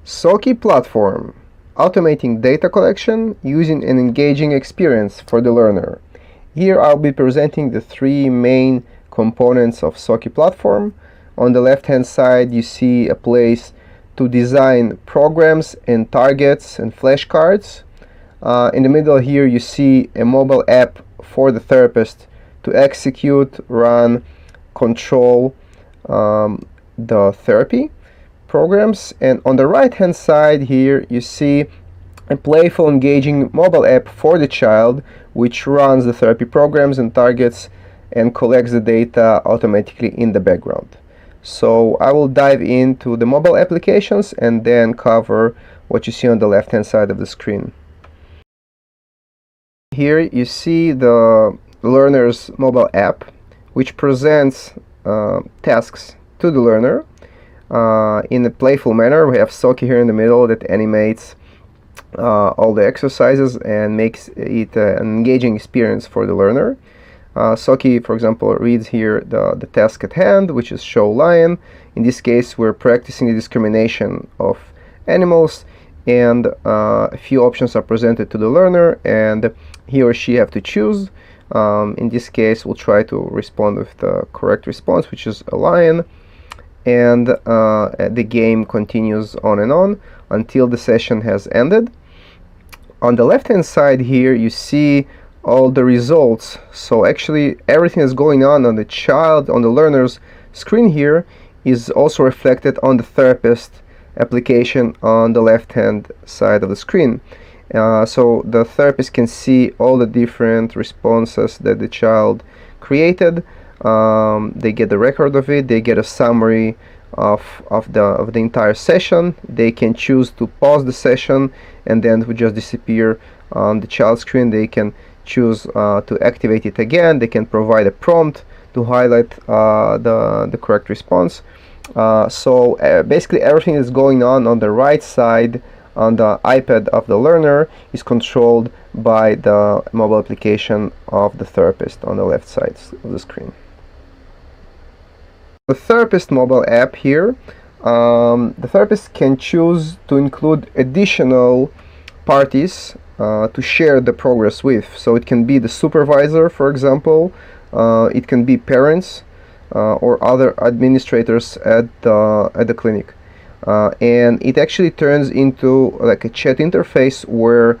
Socky platform, automating data collection using an engaging experience for the learner. Here I'll be presenting the three main components of Socky platform. On the left hand side you see a place to design programs and targets and flashcards. In the middle here you see a mobile app for the therapist to execute, run, control the therapy programs. And on the right hand side here you see a playful, engaging mobile app for the child which runs the therapy programs and targets and collects the data automatically in the background. So I will dive into the mobile applications and then cover what you see on the left hand side of the screen. Here you see the learner's mobile app which presents tasks to the learner in a playful manner. We have Socky here in the middle that animates all the exercises and makes it an engaging experience for the learner. Socky, for example, reads here the task at hand, which is show lion. In this case, we're practicing the discrimination of animals, and a few options are presented to the learner, and he or she have to choose. In this case, we'll try to respond with the correct response, which is a lion, and the game continues on and on until the session has ended. On the left hand side here you see all the results. So actually everything that's going on the learner's screen here is also reflected on the therapist application on the left hand side of the screen. So the therapist can see all the different responses that the child created. They get the record of it, they get a summary of the entire session. They can choose to pause the session and then it would just disappear on the child's screen. They can choose to activate it again. They can provide a prompt to highlight the correct response. So basically everything that's going on the right side on the iPad of the learner is controlled by the mobile application of the therapist on the left side of the screen. The therapist mobile app here, the therapist can choose to include additional parties to share the progress with. So it can be the supervisor, for example, it can be parents or other administrators at the clinic. And it actually turns into like a chat interface where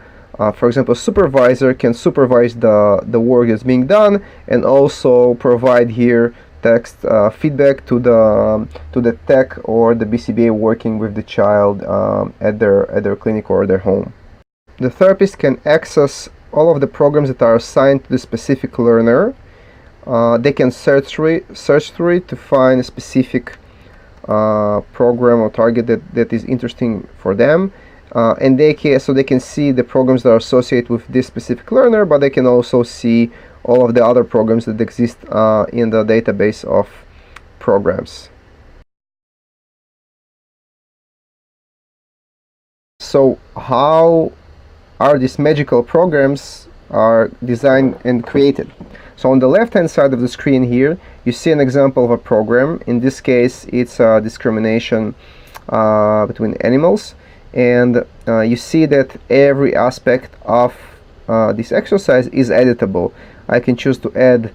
for example, a supervisor can supervise the work that's being done and also provide here text feedback to the tech or the BCBA working with the child at their clinic or their home. The therapist can access all of the programs that are assigned to the specific learner. They can search through it to find a specific program or target that is interesting for them. And they can see the programs that are associated with this specific learner, but they can also see all of the other programs that exist in the database of programs. So how are these magical programs are designed and created? So on the left hand side of the screen here you see an example of a program. In this case it's a discrimination between animals, and you see that every aspect of this exercise is editable. I can choose to add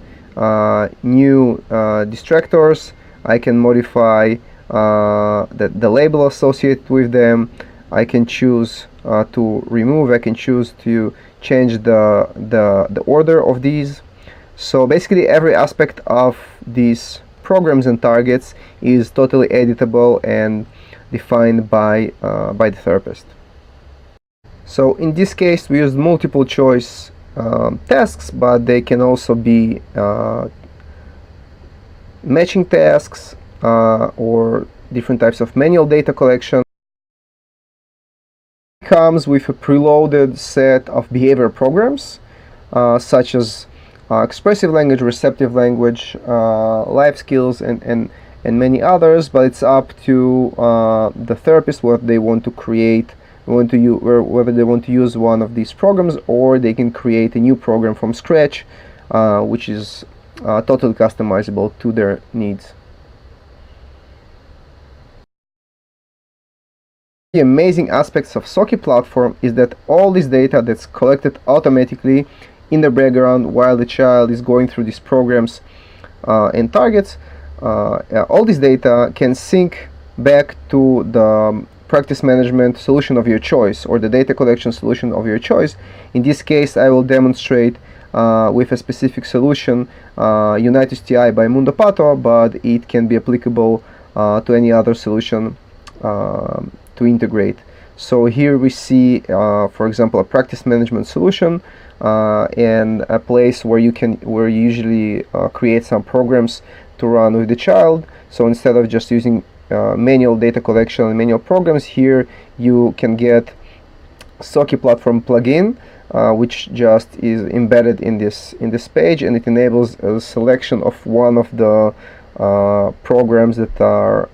new distractors. I can modify the label associated with them. I can choose to remove. I can choose to change the order of these. So basically every aspect of these programs and targets is totally editable and defined by the therapist. So in this case we use multiple choice tasks, but they can also be matching tasks or different types of manual data collection. It comes with a preloaded set of behavior programs such as expressive language, receptive language, life skills, and many others, but it's up to the therapist what they want to create, whether they want to use one of these programs or they can create a new program from scratch, which is totally customizable to their needs. The amazing aspects of Socky platform is that all this data that's collected automatically in the background while the child is going through these programs and targets, all this data can sync back to the practice management solution of your choice or the data collection solution of your choice. In this case, I will demonstrate with a specific solution, United TI by Mundo Pato, but it can be applicable to any other solution to integrate. So here we see, for example, a practice management solution and a place where you usually create some programs to run with the child. So instead of just using manual data collection and manual programs, here you can get Socky platform plugin, which just is embedded in this page, and it enables a selection of one of the programs that are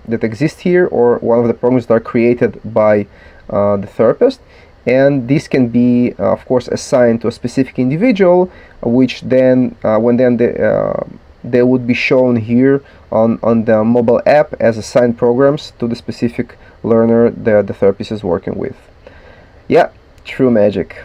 that exist here, or one of the programs that are created by the therapist, and this can be of course assigned to a specific individual, which then they would be shown here on the mobile app as assigned programs to the specific learner that the therapist is working with. Yeah, true magic.